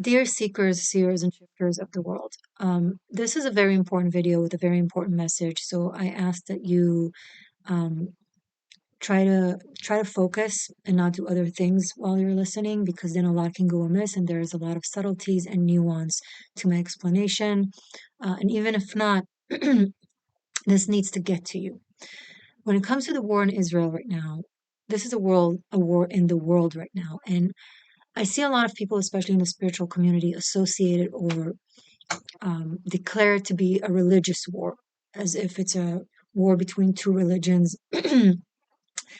Dear seekers, seers, and shifters of the world, this is a very important video with a very important message. So I ask that you um, try to focus and not do other things while you're listening, because then a lot can go amiss, and there's a lot of subtleties and nuance to my explanation. And even if not, this needs to get to you. When it comes to the war in Israel right now, this is a war in the world right now, and I see a lot of people, especially in the spiritual community, associated or declare it to be a religious war, as if it's a war between two religions,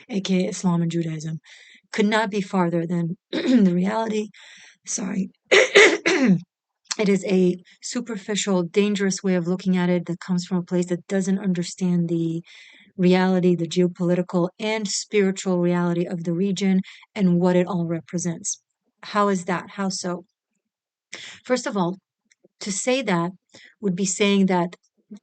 aka Islam and Judaism. Could not be farther than the reality. Sorry. It is a superficial, dangerous way of looking at it that comes from a place that doesn't understand the reality, the geopolitical and spiritual reality of the region and what it all represents. How is that? How so? First of all, to say that would be saying that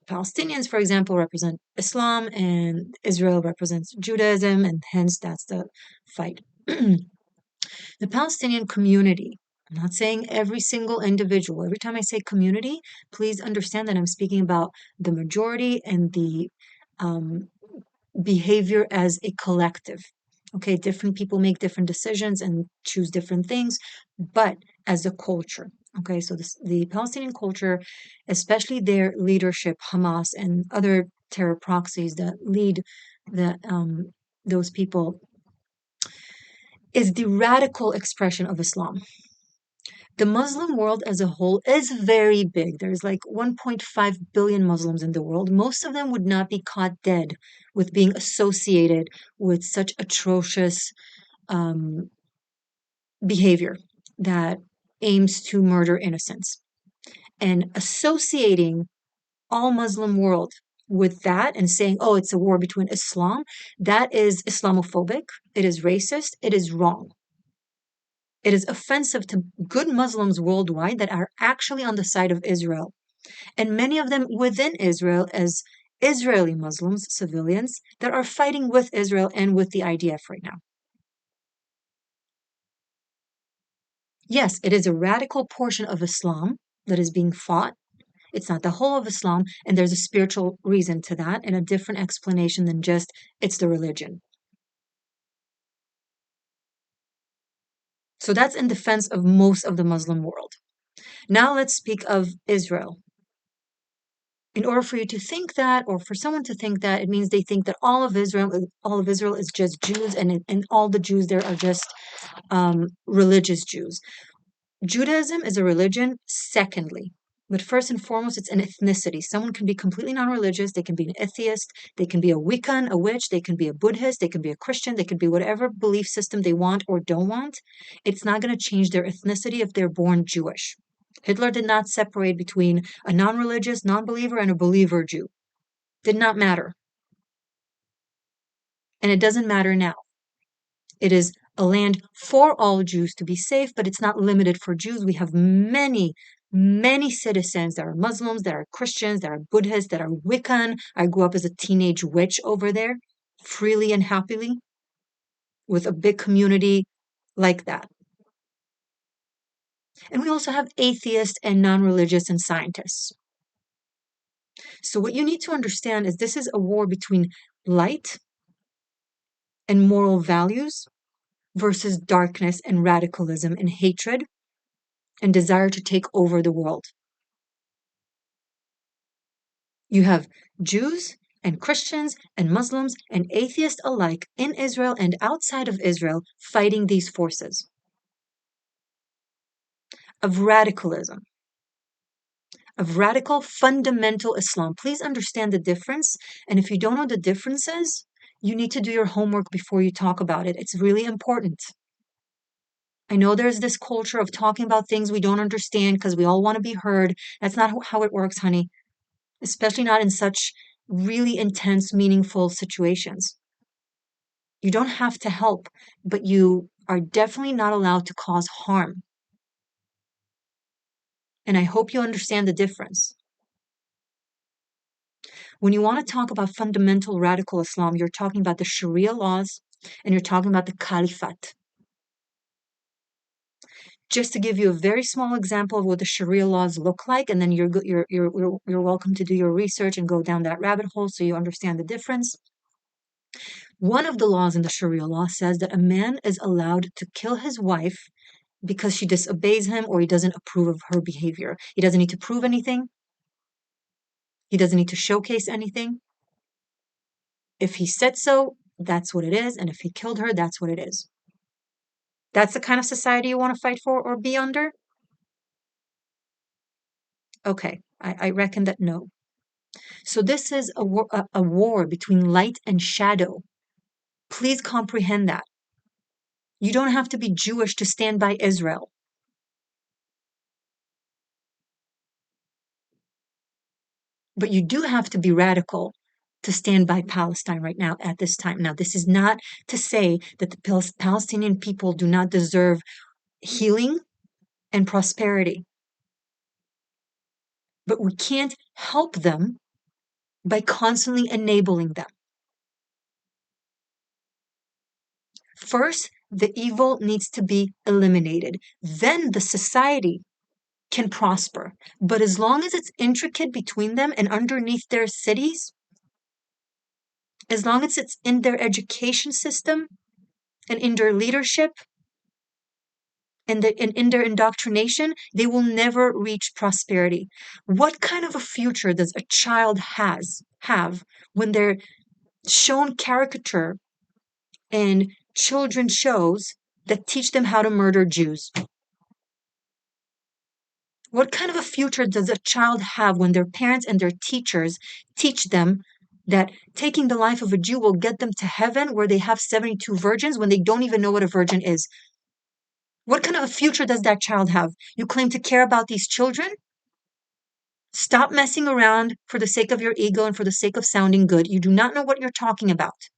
Palestinians, for example, represent Islam and Israel represents Judaism, and hence that's the fight. The Palestinian community, I'm not saying every single individual. Every time I say community, please understand that I'm speaking about the majority and the um, behavior as a collective. Okay, different people make different decisions and choose different things, but as a culture. Okay, so the Palestinian culture, especially their leadership, Hamas and other terror proxies that lead those people, is the radical expression of Islam. The Muslim world as a whole is very big. There's like 1.5 billion Muslims in the world. Most of them would not be caught dead with being associated with such atrocious um, behavior that aims to murder innocents. And associating all Muslim world with that and saying, oh, it's a war between Islam, that is Islamophobic, it is racist, it is wrong. It is offensive to good Muslims worldwide that are actually on the side of Israel, and many of them within Israel as Israeli Muslims, civilians, that are fighting with Israel and with the IDF right now. Yes, it is a radical portion of Islam that is being fought. It's not the whole of Islam, and there's a spiritual reason to that and a different explanation than just it's the religion. So that's in defense of most of the Muslim world. Now let's speak of Israel. In order for you to think that, or for someone to think that, it means they think that all of Israel is just Jews, and all the Jews there are just religious Jews. Judaism is a religion, secondly. But first and foremost, it's an ethnicity. Someone can be completely non-religious. They can be an atheist. They can be a Wiccan, a witch. They can be a Buddhist. They can be a Christian. They can be whatever belief system they want or don't want. It's not going to change their ethnicity if they're born Jewish. Hitler did not separate between a non-religious, non-believer, and a believer Jew. Did not matter. And it doesn't matter now. It is a land for all Jews to be safe, but it's not limited for Jews. We have many, many citizens that are Muslims, that are Christians, that are Buddhists, that are Wiccan. I grew up as a teenage witch over there, freely and happily, with a big community like that. And we also have atheists and non-religious and scientists. So what you need to understand is this is a war between light and moral values versus darkness and radicalism and hatred and desire to take over the world. You have Jews and Christians and Muslims and atheists alike in Israel and outside of Israel fighting these forces of radicalism, of radical fundamental Islam. Please understand the difference. And if you don't know the differences, you need to do your homework before you talk about it. It's really important. I know there's this culture of talking about things we don't understand because we all want to be heard. That's not how it works, honey, especially not in such really intense, meaningful situations. You don't have to help, but you are definitely not allowed to cause harm. And I hope you understand the difference. When you want to talk about fundamental radical Islam, you're talking about the Sharia laws and you're talking about the Caliphate. just to give you a very small example of what the Sharia laws look like, and then you're welcome to do your research and go down that rabbit hole so you understand the difference. One of the laws in the Sharia law says that a man is allowed to kill his wife because she disobeys him or he doesn't approve of her behavior. He doesn't need to prove anything. He doesn't need to showcase anything. If he said so, that's what it is. And if he killed her, that's what it is. That's the kind of society you want to fight for or be under? Okay, I reckon that no. So this is a war between light and shadow. Please comprehend that. You don't have to be Jewish to stand by Israel. But you do have to be radical to stand by Palestine right now at this time. Now, this is not to say that the Palestinian people do not deserve healing and prosperity, but we can't help them by constantly enabling them. First, the evil needs to be eliminated. Then the society can prosper. But as long as it's intricate between them and underneath their cities, as long as it's in their education system and in their leadership and in their indoctrination, they will never reach prosperity. What kind of a future does a child have when they're shown caricature and children shows that teach them how to murder Jews? What kind of a future does a child have when their parents and their teachers teach them that taking the life of a Jew will get them to heaven where they have 72 virgins when they don't even know what a virgin is? What kind of a future does that child have? You claim to care about these children? Stop messing around for the sake of your ego and for the sake of sounding good. You do not know what you're talking about.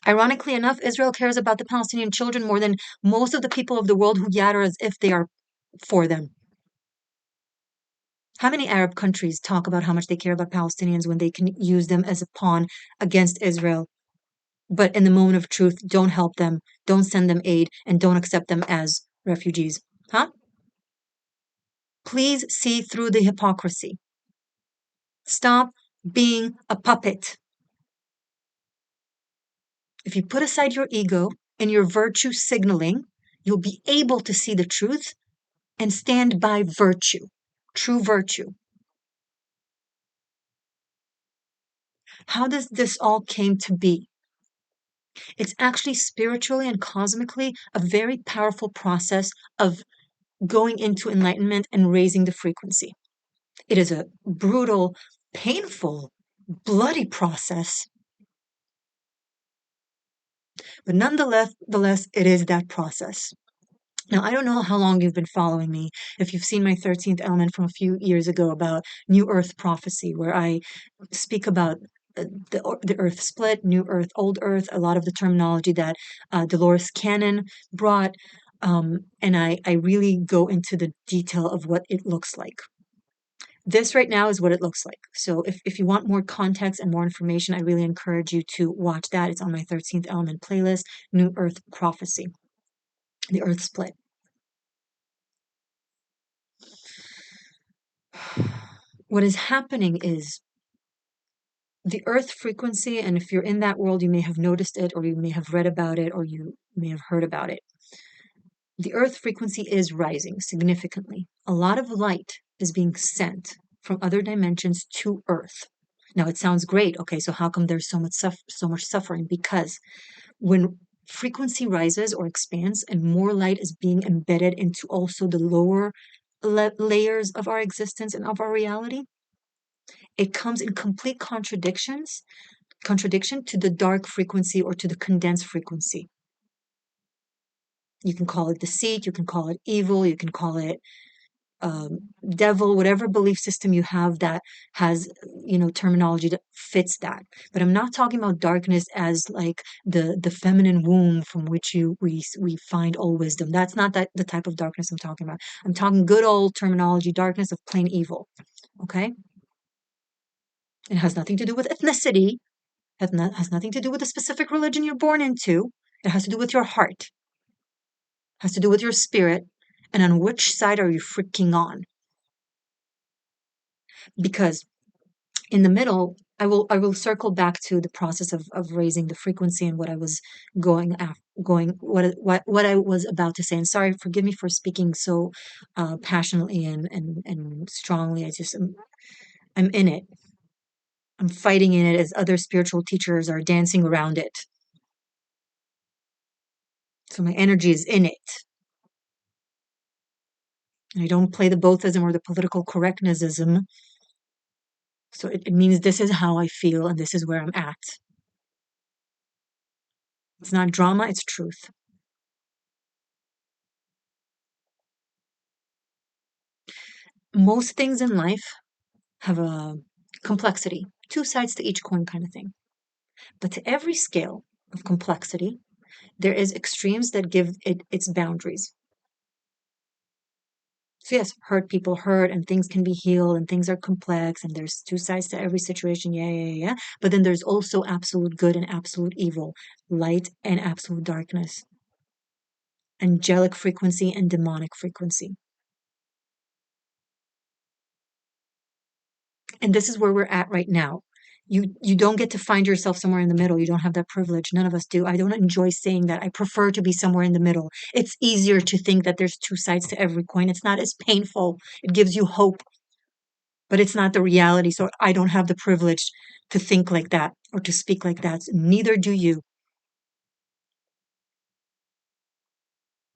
Ironically enough, Israel cares about the Palestinian children more than most of the people of the world who yatter as if they are for them. How many Arab countries talk about how much they care about Palestinians when they can use them as a pawn against Israel, but in the moment of truth, don't help them, don't send them aid, and don't accept them as refugees? Huh? Please see through the hypocrisy. Stop being a puppet. If you put aside your ego and your virtue signaling, you'll be able to see the truth and stand by virtue, true virtue. How does this all came to be? It's actually spiritually and cosmically a very powerful process of going into enlightenment and raising the frequency. It is a brutal, painful, bloody process, but nonetheless, it is that process. Now, I don't know how long you've been following me, if you've seen my 13th element from a few years ago about New Earth prophecy, where I speak about the Earth split, New Earth, Old Earth, a lot of the terminology that Dolores Cannon brought, and I really go into the detail of what it looks like. This right now is what it looks like. So if you want more context and more information, I really encourage you to watch that. It's on my 13th element playlist, New Earth prophecy, the Earth split. What is happening is the Earth frequency, and if you're in that world, you may have noticed it, or you may have read about it, or you may have heard about it. The Earth frequency is rising significantly. A lot of light is being sent from other dimensions to Earth. Now, it sounds great. Okay, so how come there's so much suffering? Because when frequency rises or expands and more light is being embedded into also the lower layers of our existence and of our reality, it comes in complete contradiction to the dark frequency or to the condensed frequency. You can call it deceit, you can call it evil, you can call it devil, whatever belief system you have that has, terminology that fits that. But I'm not talking about darkness as like the feminine womb from which we find all wisdom. That's not the type of darkness I'm talking about. I'm talking good old terminology, darkness of plain evil. Okay? It has nothing to do with ethnicity. Has, has nothing to do with the specific religion you're born into. It has to do with your heart. Has to do with your spirit and on which side are you freaking on. Because in the middle, I will circle back to the process of raising the frequency and what I was going what I was about to say. And sorry, forgive me for speaking so passionately and strongly. I'm in it. I'm fighting in it as other spiritual teachers are dancing around it. So my energy is in it. And I don't play the bothism or the political correctnessism. So it means this is how I feel and this is where I'm at. It's not drama, it's truth. Most things in life have a complexity, two sides to each coin kind of thing. But to every scale of complexity, there is extremes that give it its boundaries. So yes, hurt people hurt and things can be healed and things are complex and there's two sides to every situation. Yeah, yeah, yeah. But then there's also absolute good and absolute evil, light and absolute darkness, angelic frequency and demonic frequency. And this is where we're at right now. You don't get to find yourself somewhere in the middle. You don't have that privilege. None of us do. I don't enjoy saying that. I prefer to be somewhere in the middle. It's easier to think that there's two sides to every coin. It's not as painful. It gives you hope, but it's not the reality. So I don't have the privilege to think like that or to speak like that. Neither do you.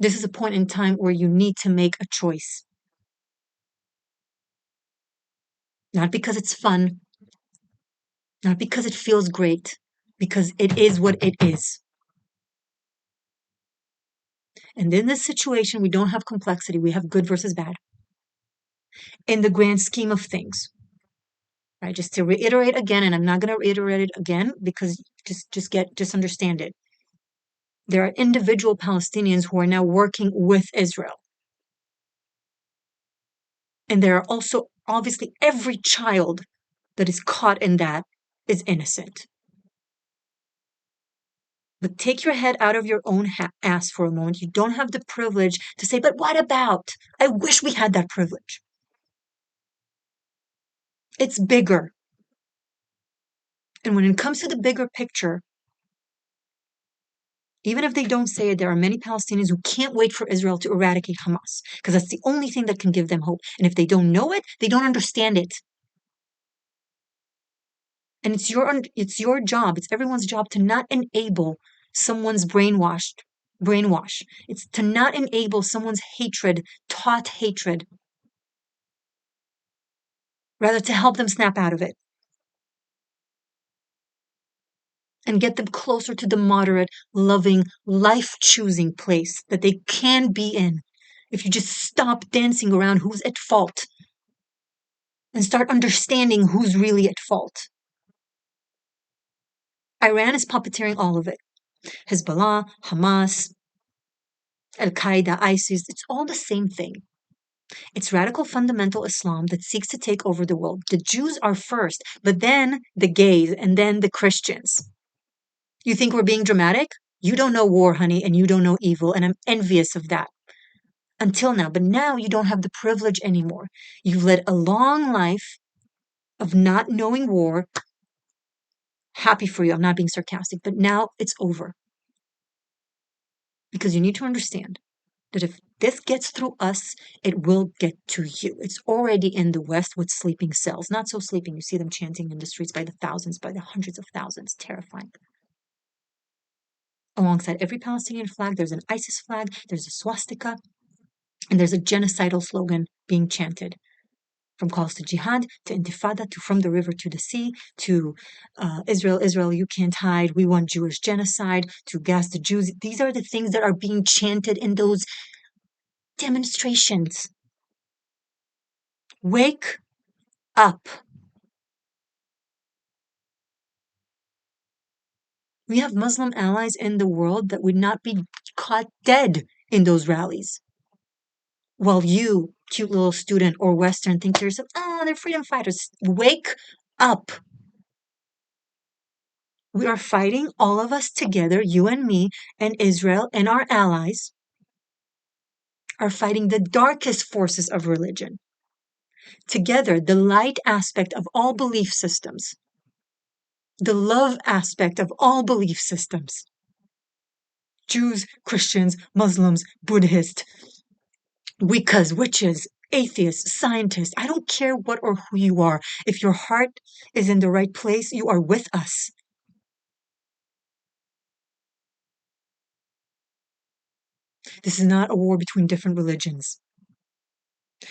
This is a point in time where you need to make a choice. Not because it's fun, not because it feels great, because it is what it is. And in this situation, we don't have complexity. We have good versus bad in the grand scheme of things. Right? Just to reiterate again, and I'm not going to reiterate it again because just understand it. There are individual Palestinians who are now working with Israel. And there are also obviously every child that is caught in that is innocent. But take your head out of your own ass for a moment. You don't have the privilege to say, but what about? I wish we had that privilege. It's bigger. And when it comes to the bigger picture, even if they don't say it, there are many Palestinians who can't wait for Israel to eradicate Hamas because that's the only thing that can give them hope. And if they don't know it, they don't understand it. And it's your job, it's everyone's job to not enable someone's brainwash. It's to not enable someone's hatred, taught hatred, rather to help them snap out of it and get them closer to the moderate, loving, life-choosing place that they can be in. If you just stop dancing around who's at fault and start understanding who's really at fault. Iran is puppeteering all of it. Hezbollah, Hamas, Al-Qaeda, ISIS, it's all the same thing. It's radical fundamental Islam that seeks to take over the world. The Jews are first, but then the gays, and then the Christians. You think we're being dramatic? You don't know war, honey, and you don't know evil, and I'm envious of that. Until now, but now you don't have the privilege anymore. You've led a long life of not knowing war. Happy for you. I'm not being sarcastic, but now it's over. Because you need to understand that if this gets through us, it will get to you. It's already in the West with sleeping cells. Not so sleeping. You see them chanting in the streets by the thousands, by the hundreds of thousands. Terrifying. Alongside every Palestinian flag, there's an ISIS flag, there's a swastika, and there's a genocidal slogan being chanted. From calls to jihad, to intifada, to from the river to the sea, to Israel, Israel, you can't hide, we want Jewish genocide, to gas the Jews. These are the things that are being chanted in those demonstrations. Wake up. We have Muslim allies in the world that would not be caught dead in those rallies. While you, cute little student or Western, think to yourself, oh, they're freedom fighters. Wake up. We are fighting, all of us together, you and me, and Israel and our allies, are fighting the darkest forces of religion. Together, the light aspect of all belief systems, the love aspect of all belief systems, Jews, Christians, Muslims, Buddhists, Wiccas, witches, atheists, scientists, I don't care what or who you are. If your heart is in the right place, you are with us. This is not a war between different religions.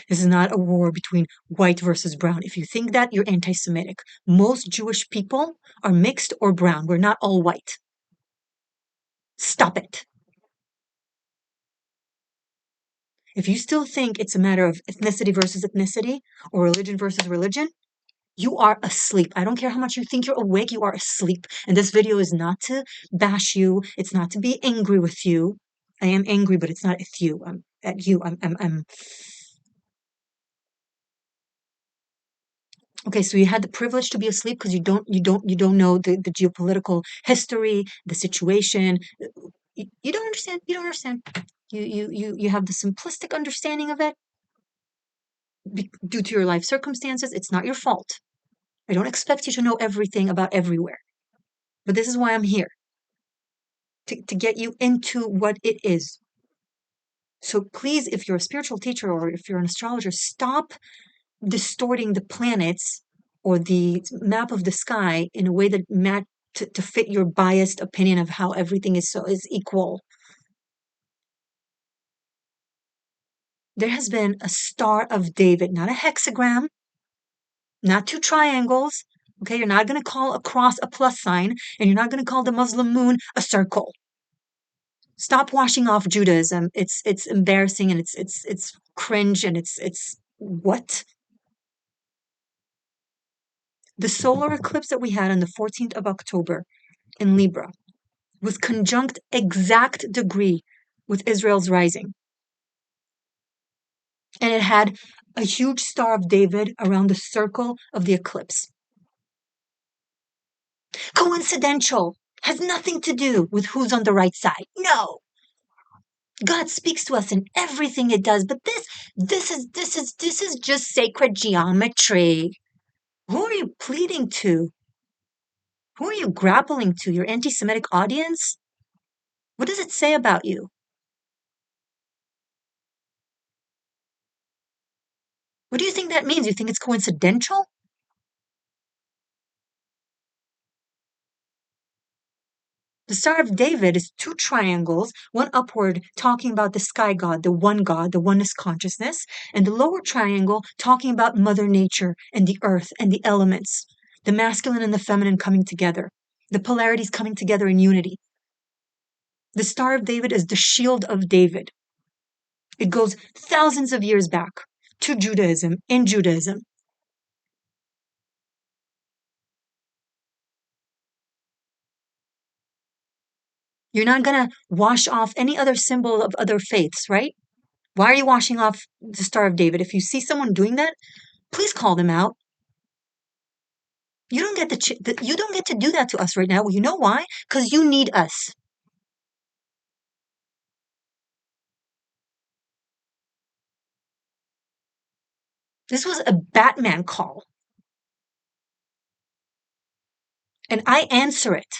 This is not a war between white versus brown. If you think that, you're anti-Semitic. Most Jewish people are mixed or brown. We're not all white. Stop it. If you still think it's a matter of ethnicity versus ethnicity or religion versus religion, you are asleep. I don't care how much you think you're awake, you are asleep. And this video is not to bash you. It's not to be angry with you. I am angry, but it's not at you. I'm at you. I'm Okay, so you had the privilege to be asleep because you don't know the geopolitical history, the situation. You don't understand. You don't understand. You have the simplistic understanding of it due to your life circumstances. It's not your fault. I don't expect you to know everything about everywhere. But this is why I'm here, to get you into what it is. So please, if you're a spiritual teacher or if you're an astrologer, stop distorting the planets or the map of the sky in a way that to fit your biased opinion of how everything is equal. There has been a Star of David, not a hexagram, not two triangles. Okay, you're not going to call a cross a plus sign, and you're not going to call the Muslim moon a circle. Stop washing off Judaism. It's embarrassing and it's cringe and it's what? The solar eclipse that we had on the 14th of October in Libra was conjunct exact degree with Israel's rising. And it had a huge Star of David around the circle of the eclipse. Coincidental. Has nothing to do with who's on the right side. No. God speaks to us in everything it does, but this is just sacred geometry. Who are you pleading to? Who are you grappling to? Your anti-Semitic audience? What does it say about you? What do you think that means? You think it's coincidental? The Star of David is two triangles, one upward talking about the sky god, the oneness consciousness, and the lower triangle talking about Mother Nature and the earth and the elements, the masculine and the feminine coming together, the polarities coming together in unity. The Star of David is the shield of David. It goes thousands of years back to Judaism, in Judaism. You're not going to wash off any other symbol of other faiths, right? Why are you washing off the Star of David? If you see someone doing that, please call them out. You don't get to do that to us right now. Well, you know why? Because you need us. This was a Batman call, and I answer it.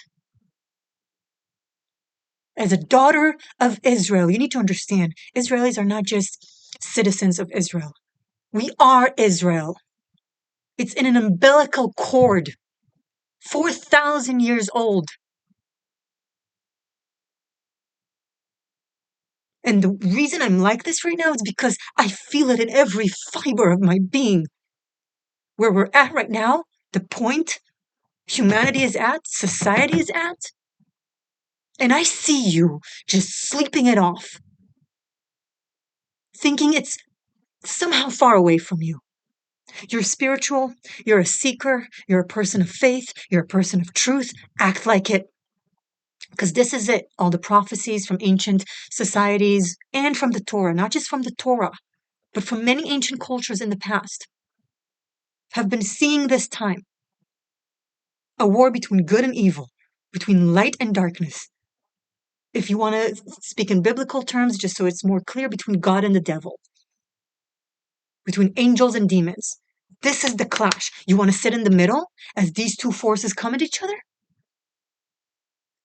As a daughter of Israel, you need to understand, Israelis are not just citizens of Israel. We are Israel. It's in an umbilical cord, 4,000 years old. And the reason I'm like this right now is because I feel it in every fiber of my being. Where we're at right now, the point humanity is at, society is at, and I see you just sleeping it off, thinking it's somehow far away from you. You're spiritual, you're a seeker, you're a person of faith, you're a person of truth. Act like it. Because this is it. All the prophecies from ancient societies and from the Torah, not just from the Torah, but from many ancient cultures in the past, have been seeing this time. A war between good and evil, between light and darkness. If you want to speak in biblical terms, just so it's more clear, between God and the devil, between angels and demons. This is the clash. You want to sit in the middle as these two forces come at each other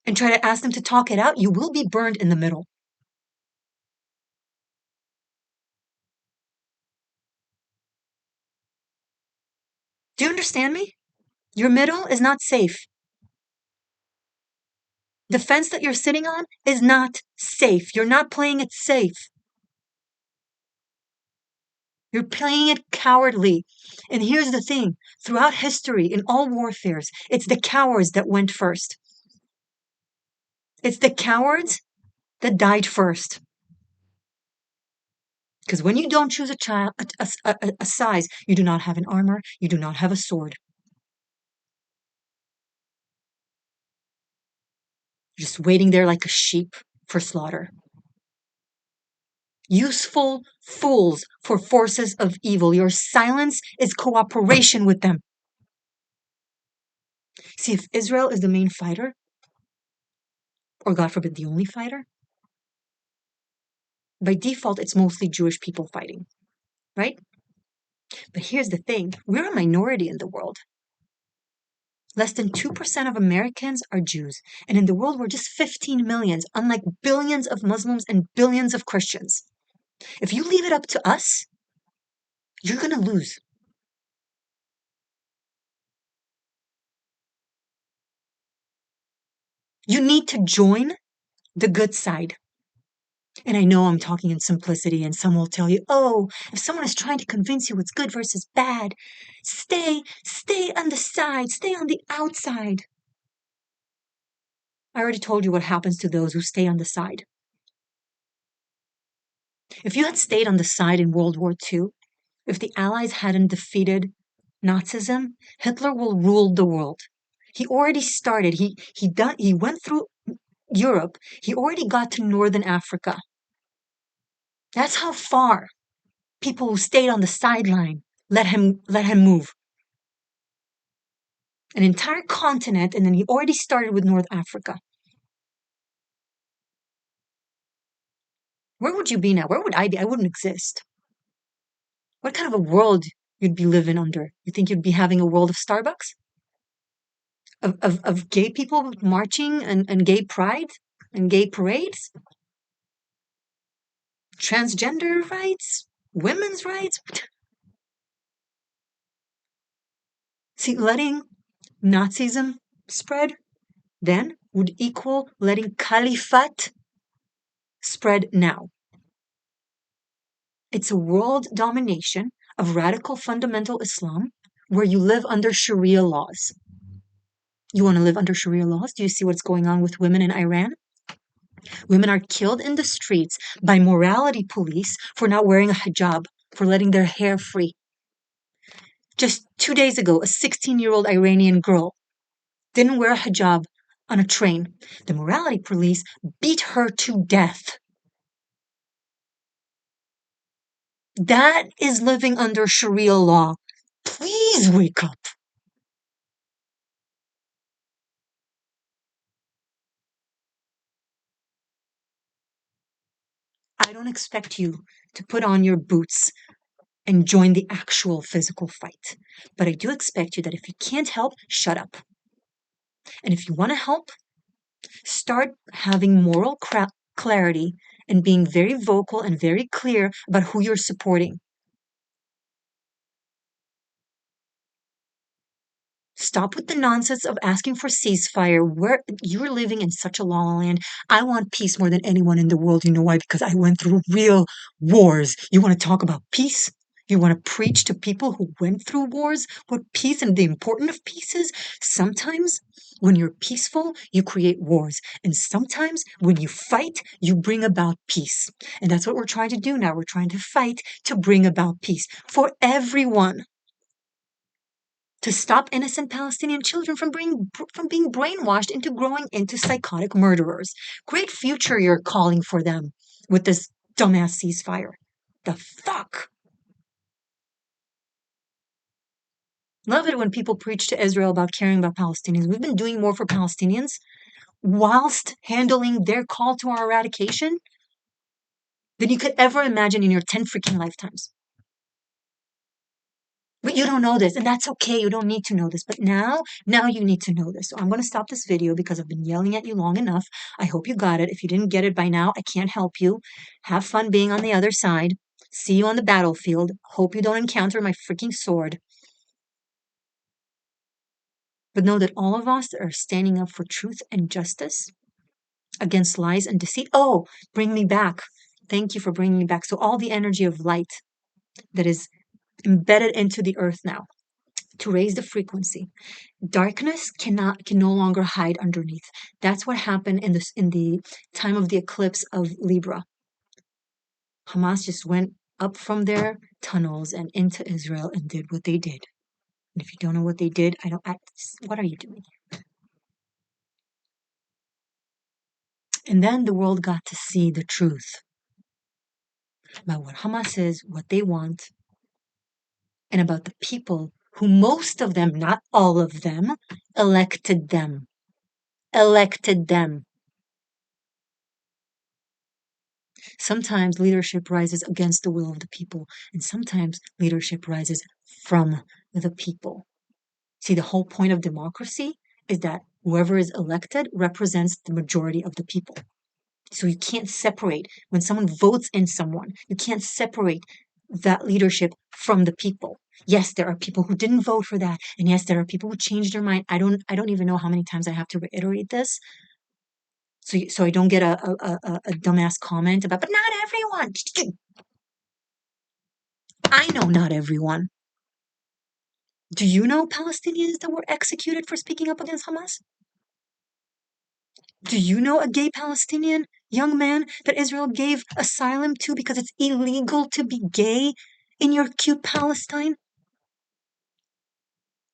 and try to ask them to talk it out? You will be burned in the middle. Do you understand me? Your middle is not safe. The fence that you're sitting on is not safe. You're not playing it safe. You're playing it cowardly. And here's the thing, throughout history, in all warfares, it's the cowards that went first. It's the cowards that died first. Because when you don't choose a size, you do not have an armor, you do not have a sword. You're just waiting there like a sheep for slaughter. Useful fools for forces of evil. Your silence is cooperation with them. See, if Israel is the main fighter, or God forbid, the only fighter, by default, it's mostly Jewish people fighting, right? But here's the thing, we're a minority in the world. Less than 2% of Americans are Jews. And in the world, we're just 15 million, unlike billions of Muslims and billions of Christians. If you leave it up to us, you're going to lose. You need to join the good side. And I know I'm talking in simplicity, and some will tell you, oh, if someone is trying to convince you what's good versus bad, stay on the side, stay on the outside. I already told you what happens to those who stay on the side. If you had stayed on the side in World War II, if the Allies hadn't defeated Nazism, Hitler will rule the world. He already started. He went through Europe. He already got to Northern Africa. That's how far people who stayed on the sideline let him move. An entire continent, and then he already started with North Africa. Where would you be now? Where would I be? I wouldn't exist. What kind of a world you'd be living under? You think you'd be having a world of Starbucks? Of gay people marching and gay pride and gay parades? Transgender rights? Women's rights? See, letting Nazism spread then would equal letting caliphate spread now. It's a world domination of radical fundamental Islam where you live under Sharia laws. You want to live under Sharia laws? Do you see what's going on with women in Iran? Women are killed in the streets by morality police for not wearing a hijab, for letting their hair free. Just 2 days ago, a 16-year-old Iranian girl didn't wear a hijab on a train. The morality police beat her to death. That is living under Sharia law. Please wake up. I don't expect you to put on your boots and join the actual physical fight. But I do expect you that if you can't help, shut up. And if you want to help, start having moral clarity and being very vocal and very clear about who you're supporting. Stop with the nonsense of asking for ceasefire. Where you're living in such a la land. I want peace more than anyone in the world. You know why? Because I went through real wars. You want to talk about peace? You want to preach to people who went through wars what peace and the importance of peace is? Sometimes when you're peaceful, you create wars. And sometimes when you fight, you bring about peace. And that's what we're trying to do now. We're trying to fight to bring about peace for everyone, to stop innocent Palestinian children from being brainwashed into growing into psychotic murderers. Great future you're calling for them with this dumbass ceasefire. The fuck? Love it when people preach to Israel about caring about Palestinians. We've been doing more for Palestinians. whilst handling their call to our eradication than you could ever imagine in your 10 freaking lifetimes. But you don't know this, and that's okay. You don't need to know this. But now you need to know this. So I'm going to stop this video because I've been yelling at you long enough. I hope you got it. If you didn't get it by now, I can't help you. Have fun being on the other side. See you on the battlefield. Hope you don't encounter my freaking sword. But know that all of us are standing up for truth and justice against lies and deceit. Oh, bring me back. Thank you for bringing me back. So all the energy of light that is embedded into the earth now to raise the frequency. Darkness can no longer hide underneath. That's what happened in the time of the eclipse of Libra. Hamas just went up from their tunnels and into Israel and did what they did. And if you don't know what they did, what are you doing? And then the world got to see the truth about what Hamas is, what they want, and about the people who most of them, not all of them, elected them. Elected them. Sometimes leadership rises against the will of the people, and sometimes leadership rises from the people. See, the whole point of democracy is that whoever is elected represents the majority of the people. So you can't separate, when someone votes in someone, you can't separate that leadership from the people. Yes, there are people who didn't vote for that, and yes, there are people who changed their mind. I don't even know how many times I have to reiterate this, so I don't get a dumbass comment about, but not everyone. I know not everyone. Do you know Palestinians that were executed for speaking up against Hamas? Do you know a gay Palestinian young man that Israel gave asylum to because it's illegal to be gay in your cute Palestine?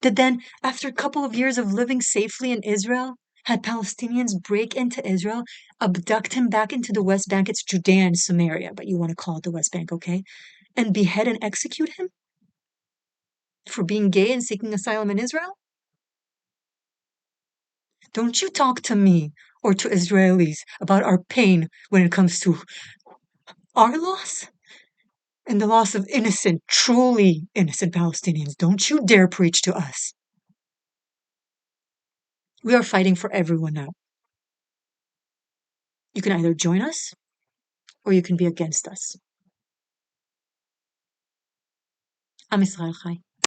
That then, after a couple of years of living safely in Israel, had Palestinians break into Israel, abduct him back into the West Bank, it's Judea and Samaria, but you want to call it the West Bank, okay? And behead and execute him for being gay and seeking asylum in Israel? Don't you talk to me or to Israelis about our pain when it comes to our loss and the loss of innocent, truly innocent Palestinians. Don't you dare preach to us. We are fighting for everyone now. You can either join us or you can be against us. Am Israel Chai.